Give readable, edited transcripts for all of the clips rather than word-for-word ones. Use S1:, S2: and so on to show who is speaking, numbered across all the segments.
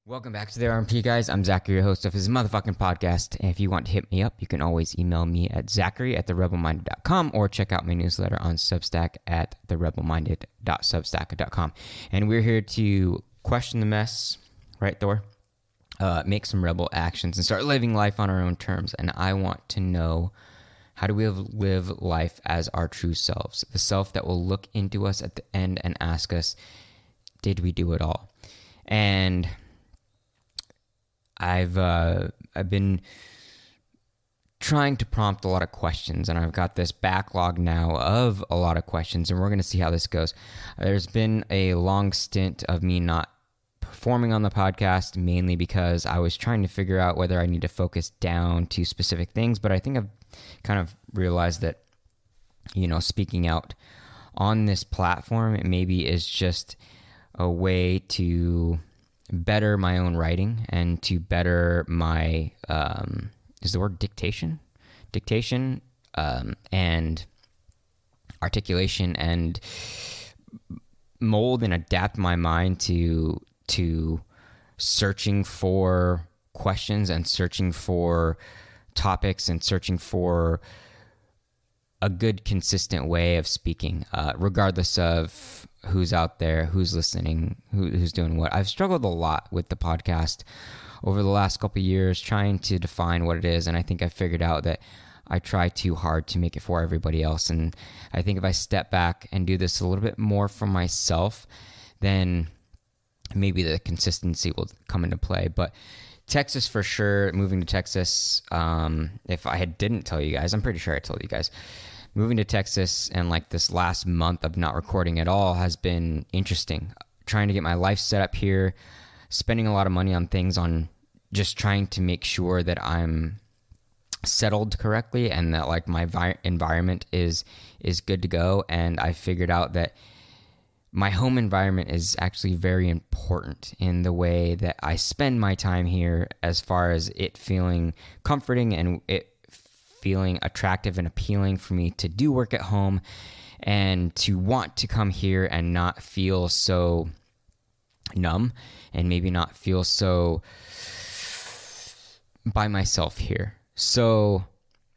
S1: Welcome back to the RMP, guys. I'm Zachary, your host of his motherfucking podcast. And if you want to hit me up, you can always email me at zachary@therebelminded.com or check out my newsletter on Substack at therebelminded.substack.com. And we're here to question the mess, right, Thor? Make some rebel actions and start living life on our own terms. And I want to know, how do we live life as our true selves? The self that will look into us at the end and ask us, did we do it all? And I've been trying to prompt a lot of questions, and I've got this backlog now of a lot of questions, and we're going to see how this goes. There's been a long stint of me not performing on the podcast, mainly because I was trying to figure out whether I need to focus down to specific things, but I think I've kind of realized that, speaking out on this platform, it maybe is just a way to better my own writing and to better my is the word dictation and articulation, and mold and adapt my mind to searching for questions and searching for topics and searching for a good consistent way of speaking, regardless of who's out there, who's listening, who's doing what. I've struggled a lot with the podcast over the last couple of years trying to define what it is, and I think I figured out that I try too hard to make it for everybody else. And I think if I step back and do this a little bit more for myself, then maybe the consistency will come into play. But Texas for sure, moving to Texas, if I didn't tell you guys, I'm pretty sure I told you guys, moving to Texas and like this last month of not recording at all has been interesting. Trying to get my life set up here, spending a lot of money on things, on just trying to make sure that I'm settled correctly and that like my environment is good to go. And I figured out that my home environment is actually very important in the way that I spend my time here, as far as it feeling comforting and it feeling attractive and appealing for me to do work at home and to want to come here and not feel so numb and maybe not feel so by myself here. So,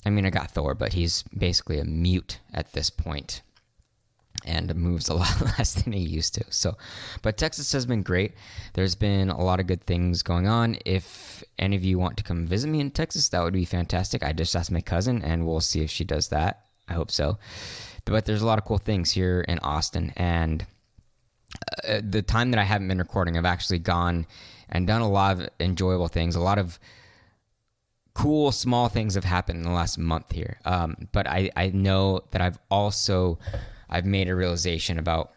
S1: I mean, I got Thor, but he's basically a mute at this point and moves a lot less than he used to. So, but Texas has been great. There's been a lot of good things going on. If any of you want to come visit me in Texas, that would be fantastic. I just asked my cousin, and we'll see if she does that. I hope so. But there's a lot of cool things here in Austin, and the time that I haven't been recording, I've actually gone and done a lot of enjoyable things. A lot of cool small things have happened in the last month here. But I know that I've made a realization about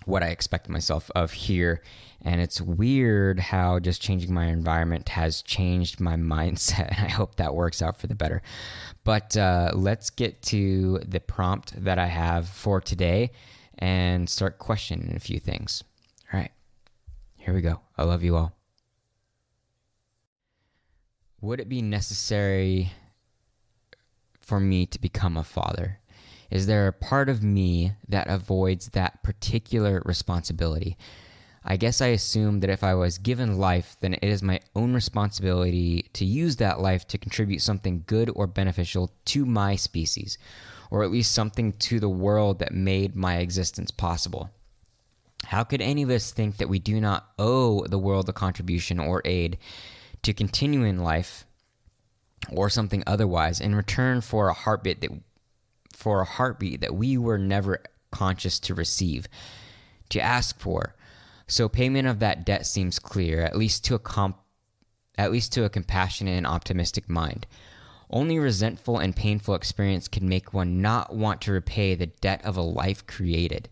S1: what I expect myself of here. And it's weird how just changing my environment has changed my mindset. I hope that works out for the better. But let's get to the prompt that I have for today and start questioning a few things. All right, here we go. I love you all. Would it be necessary for me to become a father? Is there a part of me that avoids that particular responsibility? I guess I assume that if I was given life, then it is my own responsibility to use that life to contribute something good or beneficial to my species, or at least something to the world that made my existence possible. How could any of us think that we do not owe the world a contribution or aid to continue in life or something otherwise in return for a heartbeat that we were never conscious to receive, to ask for? So payment of that debt seems clear, at least to a compassionate and optimistic mind. Only resentful and painful experience can make one not want to repay the debt of a life created,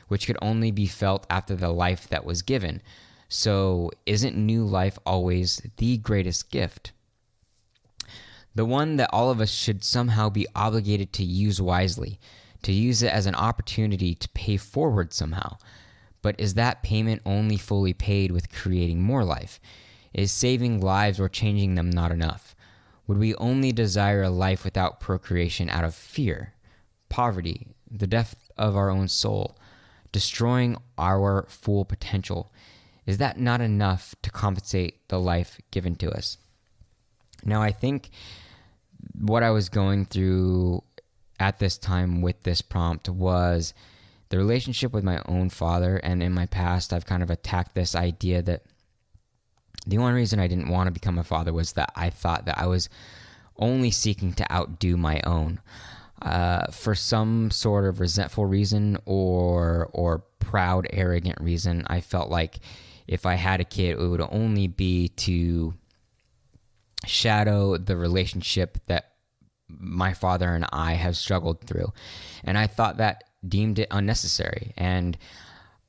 S1: which could only be felt after the life that was given. So isn't new life always the greatest gift? The one that all of us should somehow be obligated to use wisely, to use it as an opportunity to pay forward somehow. But is that payment only fully paid with creating more life? Is saving lives or changing them not enough? Would we only desire a life without procreation out of fear, poverty, the death of our own soul, destroying our full potential? is that not enough to compensate the life given to us? Now, I think what I was going through at this time with this prompt was the relationship with my own father. And in my past, I've kind of attacked this idea that the only reason I didn't want to become a father was that I thought that I was only seeking to outdo my own. For some sort of resentful reason or proud, arrogant reason, I felt like if I had a kid, it would only be to shadow the relationship that my father and I have struggled through. And I thought that deemed it unnecessary. And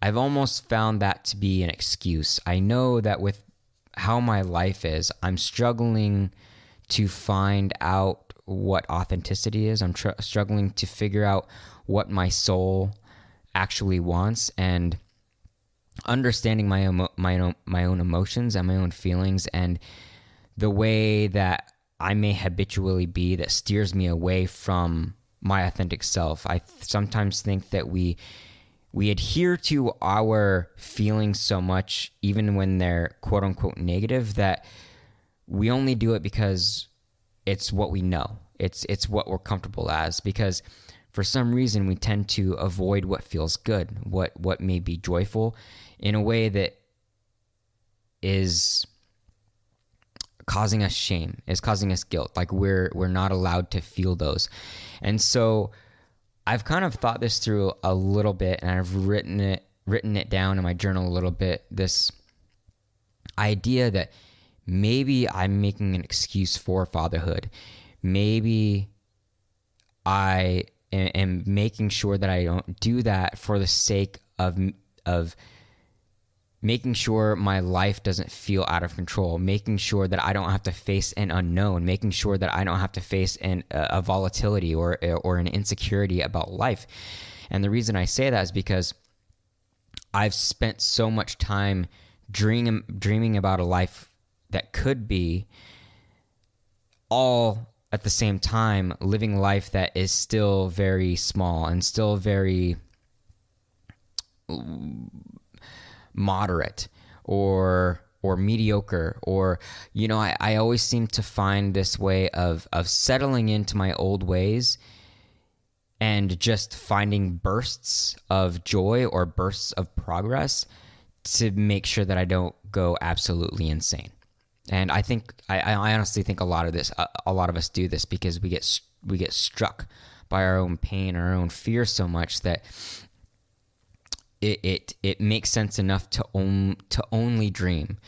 S1: I've almost found that to be an excuse. I know that with how my life is, I'm struggling to find out what authenticity is. I'm struggling to figure out what my soul actually wants, and understanding my own emotions and my own feelings, and the way that I may habitually be that steers me away from my authentic self. I sometimes think that we adhere to our feelings so much, even when they're quote unquote negative, that we only do it because it's what we know. It's what we're comfortable as, because for some reason we tend to avoid what feels good, what may be joyful, in a way that is causing us shame, is causing us guilt. Like we're not allowed to feel those. And so I've kind of thought this through a little bit, and I've written it down in my journal a little bit, this idea that maybe I'm making an excuse for fatherhood. Maybe I am making sure that I don't do that for the sake of making sure my life doesn't feel out of control, making sure that I don't have to face an unknown, making sure that I don't have to face a volatility or an insecurity about life. And the reason I say that is because I've spent so much time dreaming about a life that could be, all at the same time living life that is still very small and still very moderate or mediocre, or I always seem to find this way of settling into my old ways and just finding bursts of joy or bursts of progress to make sure that I don't go absolutely insane. And I think I honestly think a lot of us do this because we get struck by our own pain, our own fear so much that it makes sense enough to only dream,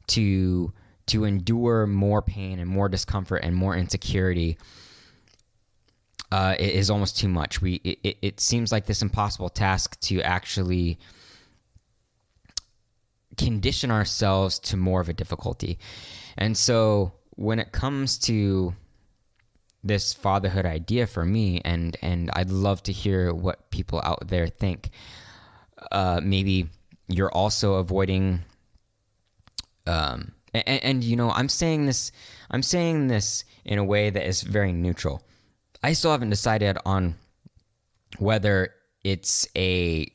S1: to endure more pain and more discomfort and more insecurity. It is almost too much. It seems like this impossible task to actually condition ourselves to more of a difficulty. And so when it comes to this fatherhood idea for me, and I'd love to hear what people out there think. Maybe you're also avoiding, and I'm saying this in a way that is very neutral. I still haven't decided on whether it's a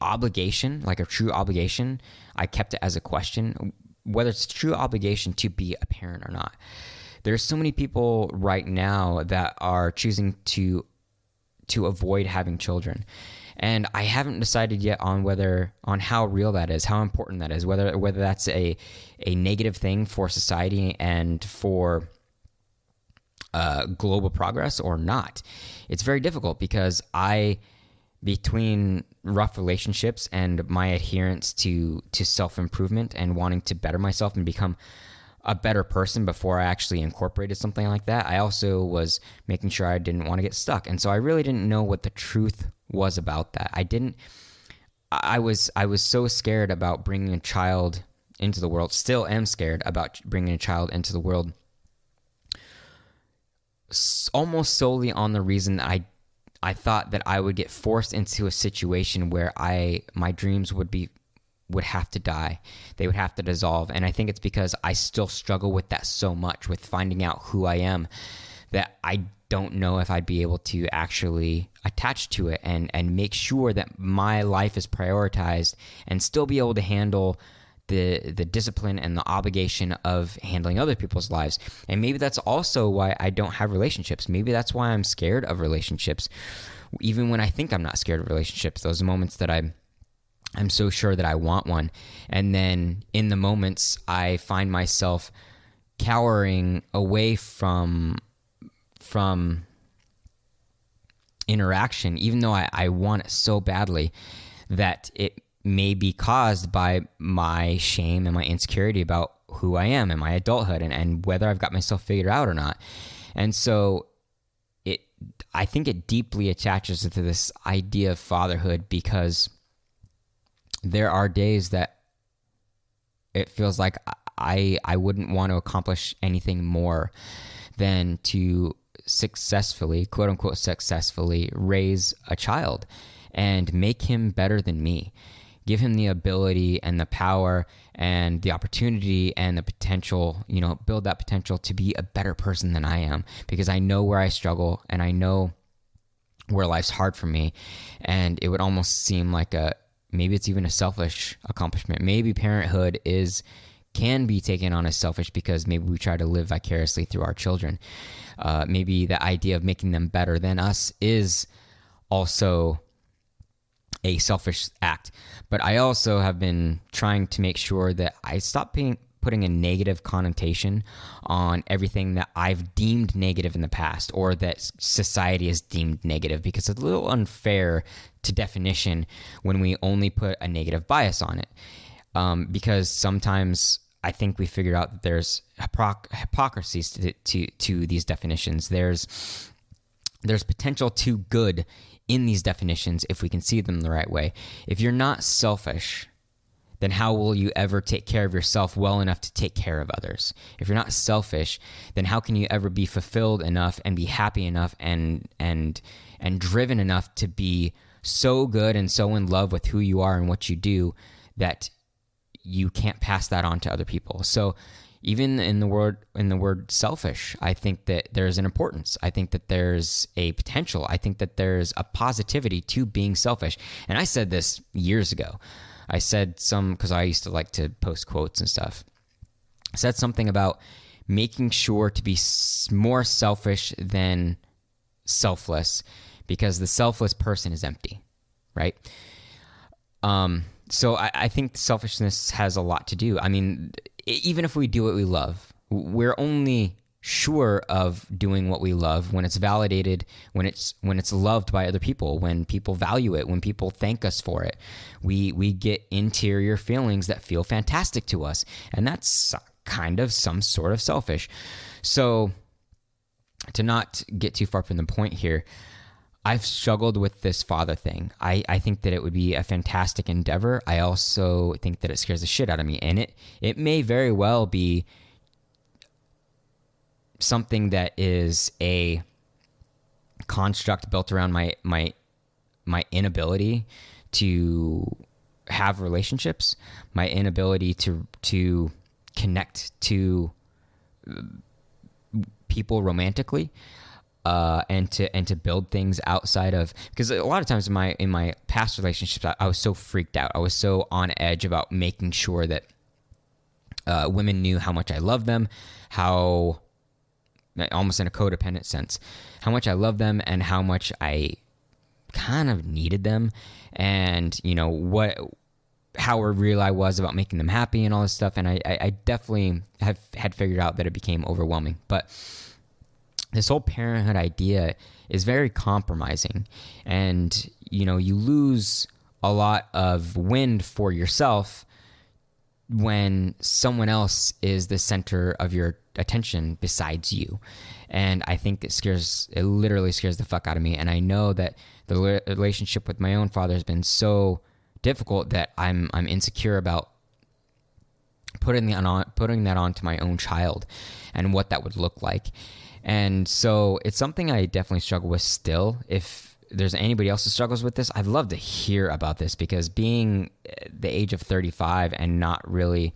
S1: obligation, like a true obligation. I kept it as a question, whether it's a true obligation to be a parent or not. There's so many people right now that are choosing to avoid having children. And I haven't decided yet on how real that is, how important that is, whether that's a negative thing for society and for global progress or not. It's very difficult because between rough relationships and my adherence to self-improvement and wanting to better myself and become a better person before I actually incorporated something like that, I also was making sure I didn't want to get stuck. And so I really didn't know what the truth was about that. I was so scared about bringing a child into the world, still am scared about bringing a child into the world, almost solely on the reason that I thought that I would get forced into a situation where my dreams would have to die. They would have to dissolve. And I think it's because I still struggle with that so much, with finding out who I am, that I don't know if I'd be able to actually attach to it and make sure that my life is prioritized and still be able to handle the discipline and the obligation of handling other people's lives. And maybe that's also why I don't have relationships. Maybe that's why I'm scared of relationships, even when I think I'm not scared of relationships. Those moments that I'm so sure that I want one, and then in the moments I find myself cowering away from interaction, even though I want it so badly, that it may be caused by my shame and my insecurity about who I am and my adulthood and whether I've got myself figured out or not. And so I think it deeply attaches to this idea of fatherhood, because there are days that it feels like I wouldn't want to accomplish anything more than to successfully, quote unquote, successfully raise a child and make him better than me. Give him the ability and the power and the opportunity and the potential, build that potential to be a better person than I am, because I know where I struggle and I know where life's hard for me. And it would almost seem like maybe it's even a selfish accomplishment. Maybe parenthood can be taken on as selfish because maybe we try to live vicariously through our children. Maybe the idea of making them better than us is also a selfish act. But I also have been trying to make sure that I stop putting a negative connotation on everything that I've deemed negative in the past, or that society has deemed negative, because it's a little unfair to definition when we only put a negative bias on it. Because sometimes I think we figured out that there's hypocrisies to these definitions. There's potential to good in these definitions if we can see them the right way. If you're not selfish, then how will you ever take care of yourself well enough to take care of others? If you're not selfish, then how can you ever be fulfilled enough and be happy enough and driven enough to be so good and so in love with who you are and what you do that you can't pass that on to other people? So even in the word selfish, I think that there's an importance. I think that there's a potential. I think that there's a positivity to being selfish. And I said this years ago. I said because I used to like to post quotes and stuff. I said something about making sure to be more selfish than selfless, because the selfless person is empty, right? So I think selfishness has a lot to do. I mean, even if we do what we love, we're only sure of doing what we love when it's validated, when it's loved by other people, when people value it, when people thank us for it. We get interior feelings that feel fantastic to us, and that's kind of some sort of selfish. So to not get too far from the point here, I've struggled with this father thing. I think that it would be a fantastic endeavor. I also think that it scares the shit out of me. And it may very well be something that is a construct built around my inability to have relationships, my inability to connect to people romantically. And to build things outside of, because a lot of times in my past relationships, I was so freaked out. I was so on edge about making sure that women knew how much I loved them, how, almost in a codependent sense, how much I loved them and how much I kind of needed them, and how real I was about making them happy and all this stuff. And I definitely had figured out that it became overwhelming, but this whole parenthood idea is very compromising, and you lose a lot of wind for yourself when someone else is the center of your attention besides you. And I think it literally scares the fuck out of me. And I know that the relationship with my own father has been so difficult that I'm insecure about putting that onto my own child and what that would look like. And so it's something I definitely struggle with still. If there's anybody else who struggles with this, I'd love to hear about this, because being the age of 35 and not really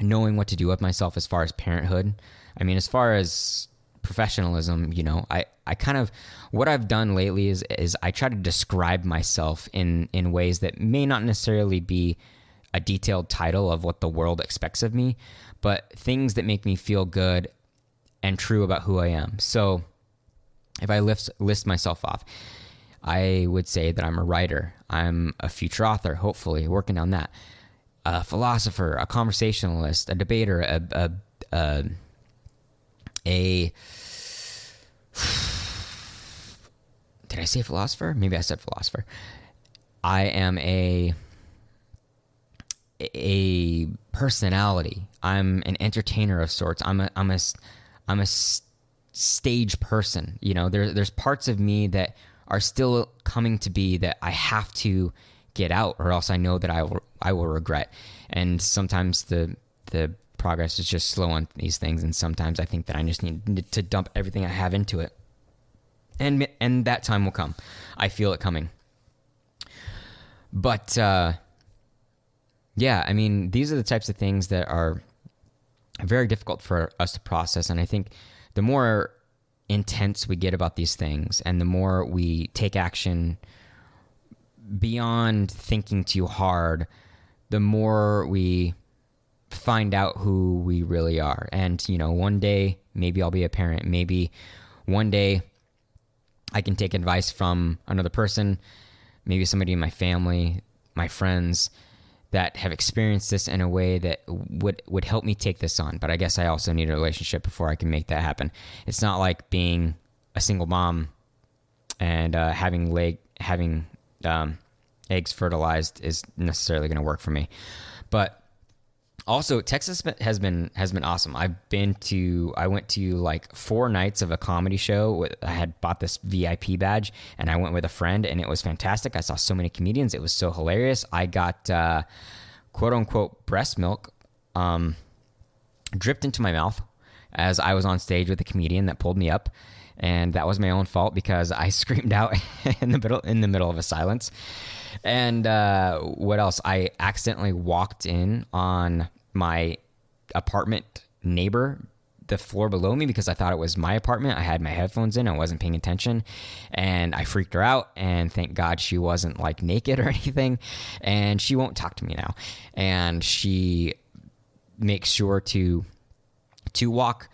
S1: knowing what to do with myself as far as parenthood, I mean, as far as professionalism, I kind of, what I've done lately is I try to describe myself in ways that may not necessarily be a detailed title of what the world expects of me, but things that make me feel good and true about who I am. So if I list myself off, I would say that I'm a writer. I'm a future author, hopefully, working on that. A philosopher, a conversationalist, a debater, did I say philosopher? Maybe I said philosopher. I am a personality. I'm an entertainer of sorts. I'm a stage person. There's parts of me that are still coming to be that I have to get out, or else I know that I will regret. And sometimes the progress is just slow on these things, and sometimes I think that I just need to dump everything I have into it. And that time will come. I feel it coming. But yeah, I mean, these are the types of things that are very difficult for us to process. And I think the more intense we get about these things, and the more we take action beyond thinking too hard, the more we find out who we really are. And, one day, maybe I'll be a parent. Maybe one day I can take advice from another person, maybe somebody in my family, my friends that have experienced this in a way that would help me take this on. But I guess I also need a relationship before I can make that happen. It's not like being a single mom and having eggs fertilized is necessarily going to work for me. But also, Texas has been awesome. I went to like 4 nights of a comedy show. I had bought this VIP badge, and I went with a friend, and it was fantastic. I saw so many comedians. It was so hilarious. I got quote unquote breast milk dripped into my mouth as I was on stage with a comedian that pulled me up, and that was my own fault because I screamed out in the middle of a silence. And what else? I accidentally walked in on my apartment neighbor, the floor below me, because I thought it was my apartment. I had my headphones in. I wasn't paying attention, and I freaked her out. And thank God she wasn't like naked or anything. And she won't talk to me now. And she makes sure to walk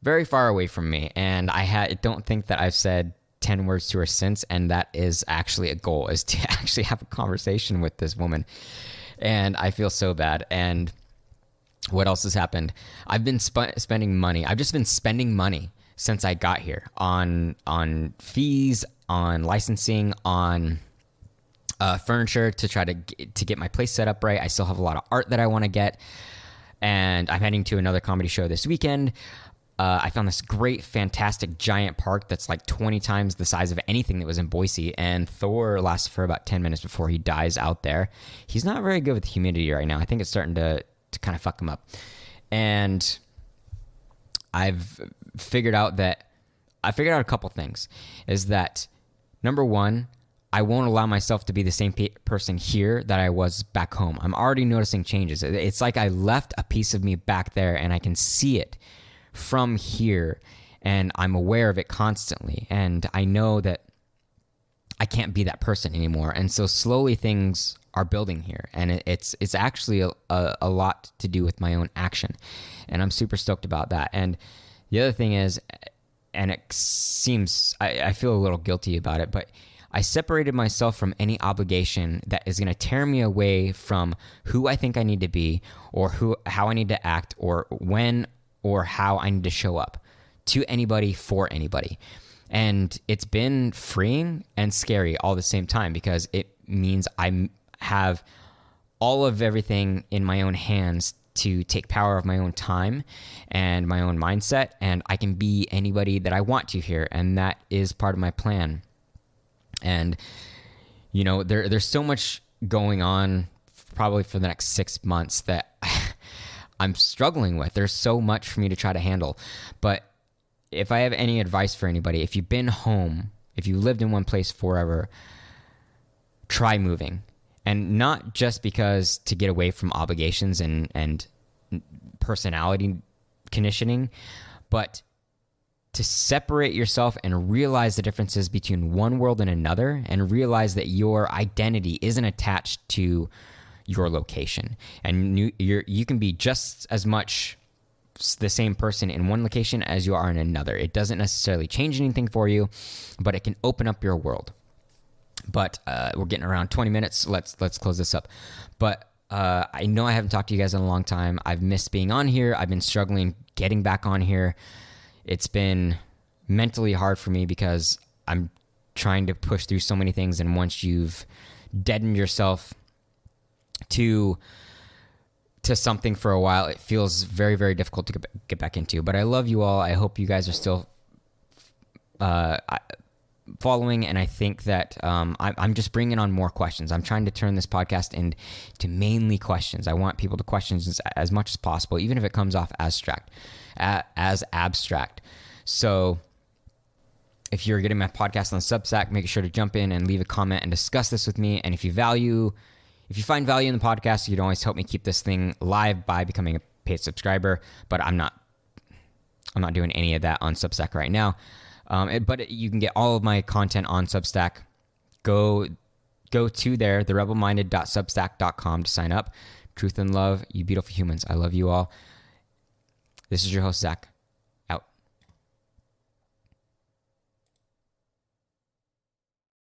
S1: very far away from me. And I don't think that I've said 10 words to her since, and that is actually a goal, is to actually have a conversation with this woman. And I feel so bad. And what else has happened? I've been spending money. I've just been spending money since I got here on fees, on licensing, on furniture to try to get my place set up right. I still have a lot of art that I want to get, and I'm heading to another comedy show this weekend. I found this great, fantastic, giant park that's like 20 times the size of anything that was in Boise, and Thor lasts for about 10 minutes before he dies out there. He's not very good with humidity right now. I think it's starting to kind of fuck him up. And I've figured out a couple things. Is that, number one, I won't allow myself to be the same person here that I was back home. I'm already noticing changes. It's like I left a piece of me back there, and I can see it from here, and I'm aware of it constantly. And I know that I can't be that person anymore. And so slowly things are building here, and it's actually a lot to do with my own action, and I'm super stoked about that. And the other thing is, and it seems I feel a little guilty about it, but I separated myself from any obligation that is going to tear me away from who I think I need to be, or how I need to act, or when or how I need to show up to anybody, for anybody. And it's been freeing and scary all at the same time, because it means I have all of everything in my own hands to take power of my own time and my own mindset, and I can be anybody that I want to here, and that is part of my plan. And there's so much going on probably for the next 6 months that I'm struggling with. There's so much for me to try to handle. But if I have any advice for anybody, if you've been home, if you lived in one place forever, try moving. And not just because to get away from obligations and personality conditioning, but to separate yourself and realize the differences between one world and another, and realize that your identity isn't attached to your location. And you can be just as much the same person in one location as you are in another. It doesn't necessarily change anything for you, but it can open up your world. But we're getting around 20 minutes. Let's close this up. But I know I haven't talked to you guys in a long time. I've missed being on here. I've been struggling getting back on here. It's been mentally hard for me because I'm trying to push through so many things. And once you've deadened yourself to something for a while, it feels very, very difficult to get back into. But I love you all. I hope you guys are still following, and I think that I'm just bringing on more questions. I'm trying to turn this podcast into mainly questions. I want people to question as much as possible, even if it comes off as abstract. So if you're getting my podcast on Substack, make sure to jump in and leave a comment and discuss this with me. And if you find value in the podcast, you can always help me keep this thing live by becoming a paid subscriber. But I'm not doing any of that on Substack right now. But you can get all of my content on Substack. Go to there, therebelminded.substack.com to sign up. Truth and love, you beautiful humans. I love you all. This is your host, Zach.